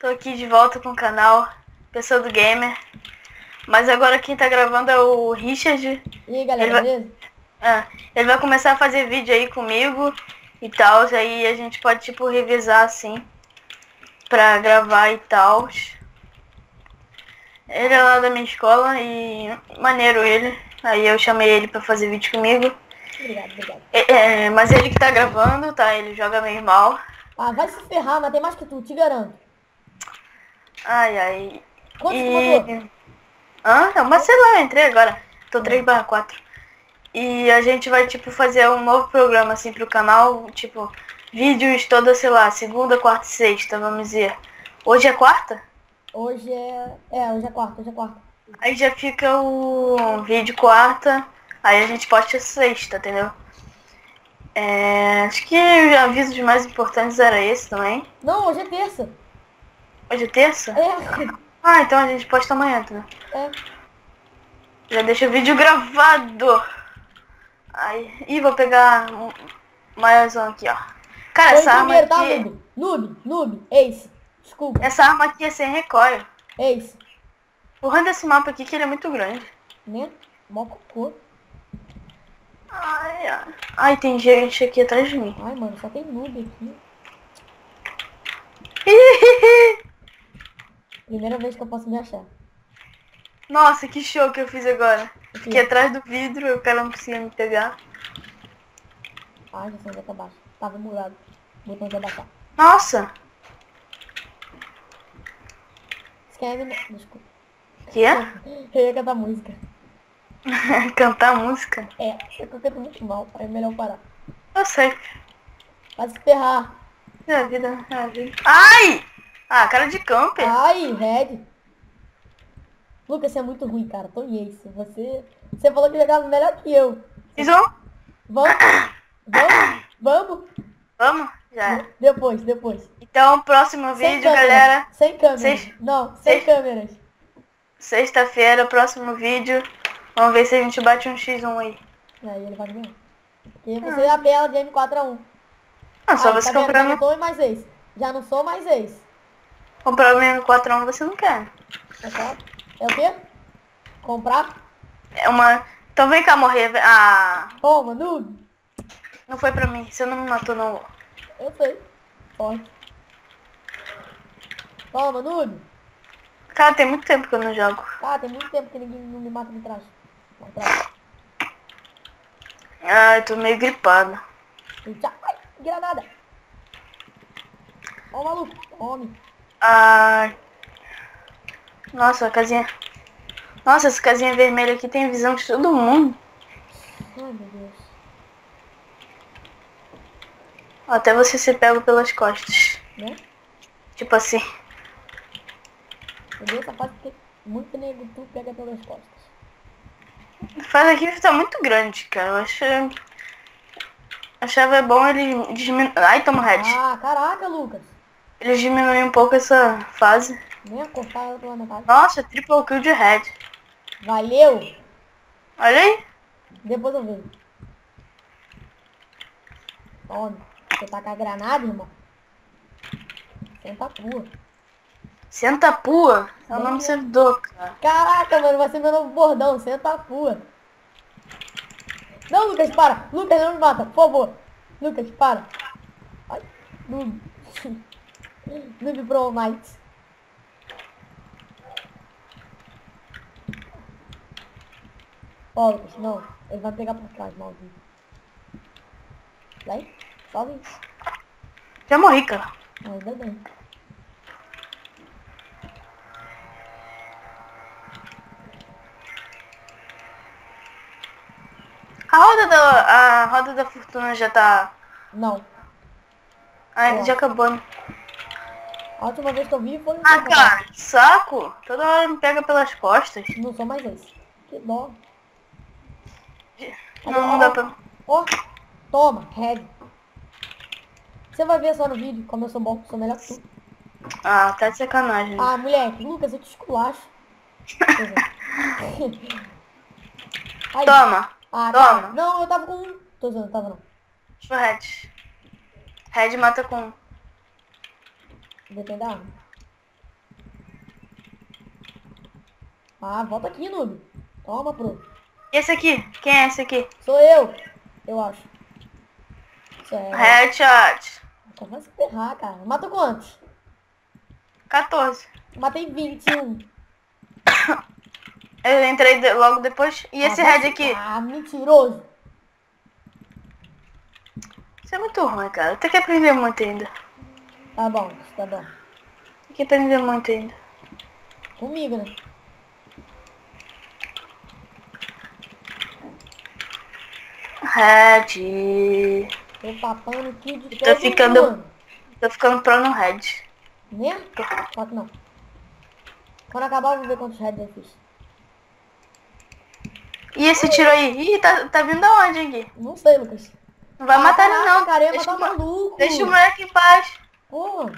Tô aqui de volta com o canal Pessoa do Gamer. Mas agora quem tá gravando é o Richard. E aí, galera, beleza? Ele vai começar a fazer vídeo aí comigo e tal. Aí a gente pode tipo revezar assim pra gravar e tal. Ele é lá da minha escola e maneiro ele. Aí eu chamei ele pra fazer vídeo comigo. Obrigado. Mas ele que tá gravando, tá? Ele joga meio mal. Ah, vai se ferrar, mas tem mais que tu, te garanto. Ai. Quantos tu botou? Mas sei lá, eu entrei agora. Tô 3/4. E a gente vai, tipo, fazer um novo programa, assim, pro canal. Tipo, vídeos toda, sei lá, segunda, quarta e sexta, vamos dizer. Hoje é quarta? Hoje é quarta. Aí já fica o vídeo quarta, aí a gente posta sexta, entendeu? Acho que os avisos mais importantes era esse também. Não, hoje é terça. Hoje é terça? É, Então a gente posta amanhã, entendeu? é. Já deixa o vídeo gravado. Ih, vou pegar mais um aqui, ó. Cara, Tô em essa arma primeiro, tá, aqui... Noob? Ace. Desculpa. Essa arma aqui é sem recoil. Ace. O ruim desse mapa aqui é que ele é muito grande. Né? Mó cocô. Ai, tem gente aqui atrás de mim. Ai, mano, só tem noob aqui. Primeira vez que eu posso me achar. Nossa, que show que eu fiz agora. Aqui. Fiquei atrás do vidro, o cara não conseguia me pegar. Ah, já sei onde é que abaixa. Tava murado. Botão de abaixar. Nossa! Escreve... Desculpa. Que é? Eu ia cantar música. Cantar música? É que eu canto muito mal, aí é melhor parar. Eu sei. Vai se ferrar. É a vida. Ai! Cara de camper. Ai, Red. Lucas, você é muito ruim, cara. Tô em ace. Você falou que jogava melhor que eu. Fiz um? Vamos? Vamos? Já. Depois. Então, próximo Sem vídeo, câmeras. galera. Sem câmeras. Não, sem câmeras. Sexta-feira, próximo vídeo. Vamos ver se a gente bate um X1 aí. Aí ele vai ganhar. Porque você é a bela de M4A1. Só você tá vendo? Já comprar não tô mais ex. Já não sou mais ex. comprar o M4 você não quer. É o quê? Comprar? É uma... Então vem cá morrer. Toma, noob. Não foi pra mim. Você não me matou, não. Eu sei. Forte. Toma, noob. Cara, tem muito tempo que eu não jogo. Tem muito tempo que ninguém não me mata de trás. Eu tô meio gripado. Ai, granada. Ó o maluco. Homem. Nossa, a casinha... Nossa, essa casinha vermelha aqui tem visão de todo mundo. Ai, meu Deus. Até você ser pego pelas costas. Né? Tipo assim. Eu dei essa parte porque muito nego tu pega pelas costas. Faz aqui que tá muito grande, cara. Eu achava bom ele diminuir... Ai, toma head. Caraca, Lucas. Eles diminuem um pouco essa fase. Nem a cortar ela pela metade. Nossa, triple kill de head. Valeu. Olha aí. Depois eu vejo. Tome. Você tá com a granada, irmão? Senta a pua. Senta a pua? É o nome do servidor, cara. Caraca, mano, vai ser meu novo bordão. Senta a pua. Não, Lucas, para. Lucas, não me mata, por favor. Lucas, para. Ai, noob. Noob Pro Night. Ó, Lucas, não. Ele vai pegar por trás, maldito. Vai, sobe. Já morri, cara. Ainda bem. A roda da fortuna já tá... Não. Já acabou, né? A última vez que eu vi foi... Cara, saco. Toda hora me pega pelas costas. Não sou mais esse. Que dó. Não dá pra... Ó, toma, Red. Você vai ver só no vídeo como eu sou bom, sou melhor que tu. Tá de sacanagem. Moleque, Lucas, eu te esculacho. Aí. Toma. Toma. Toma. Não, eu tava com um. Tô usando, tava não. Deixa o Red. Red mata com... Depende da arma. Ah, volta aqui, noob. Toma, pro. E esse aqui? Quem é esse aqui? Sou eu acho. Isso é. Headshot. Então vai se ferrar, cara. Matou quantos? 14. Matei 21. Eu entrei logo depois. E esse vai head se- aqui? Ah, mentiroso. Isso é muito ruim, cara. Tem que aprender muito ainda. Tá bom, tá bom. Tem que aprender muito ainda. Comigo, né? Head. Tô papando aqui de Tô todo ficando- mundo. Tô ficando pro no head. Né? Só que não. Quando acabar, eu vou ver quantos heads eu fiz. E esse tiro aí? Ih, tá vindo da onde aqui? Não sei, Lucas. Não vai matar ele Caraca, não. cara, eu ia Deixa, matar o maluco. deixa o moleque em paz. Pô,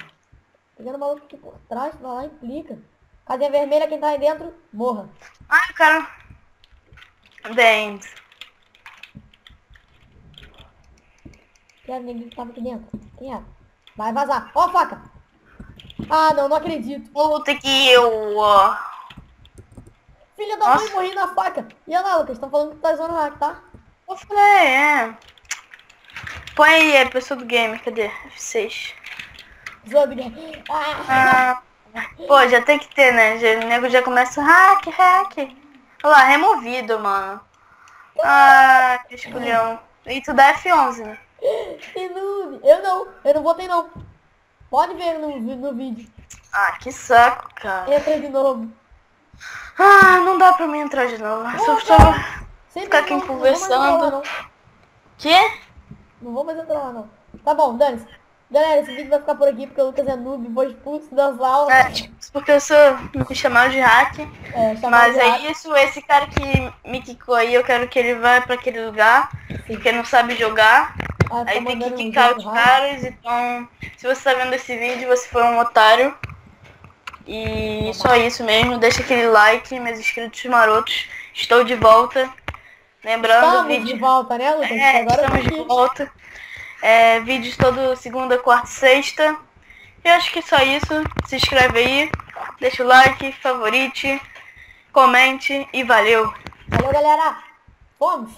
pegando o maluco aqui por trás, vai lá e implica. Casinha vermelha, quem tá aí dentro, morra. Ai, o cara. Dentro. Quem era ninguém que tava aqui dentro? Quem é? Vai vazar. Ó a faca. Ah, não acredito. Puta que eu. Ó. Filha da mãe, Nossa. morri na faca. E olha lá, Lucas, estão falando que tá usando hack, tá? Eu falei, é. Põe aí, é pessoa do game, cadê? F6. Zob, né? Ah, Pô, já tem que ter, né? O nego já começa hack. Olha lá, removido, mano. Ah, que esculhão. E tu dá F11, né? que noob. Eu não botei não. Pode ver no vídeo. Ah, que saco, cara. Entra de novo. Ah, não dá pra mim entrar de novo. Só Sempre ficar aqui não vou mais entrar lá, conversando. não. Quê? Não vou mais entrar lá, não. Tá bom, dane-se. Galera, esse vídeo vai ficar por aqui porque o Lucas é noob, vou expulso das aulas. É, tipo, porque eu sou. Me chamaram de hack. Chamado Mas de é hack. isso, esse cara que me quicou aí, eu quero que ele vá pra aquele lugar. Sim. Porque não sabe jogar. Ah, tá Aí tem que mandando um quicar vídeo os rápido. caras, então se você tá vendo esse vídeo, você foi um otário. E só isso mesmo, deixa aquele like, meus inscritos marotos. Estou de volta. Lembrando, Estamos vídeo. de volta, né, Lucas? É, Agora eu tô estamos de aqui. volta. Vídeos todo segunda, quarta e sexta. E acho que é só isso. Se inscreve aí, deixa o like, favorite, comente e valeu! Valeu, galera. Fomos.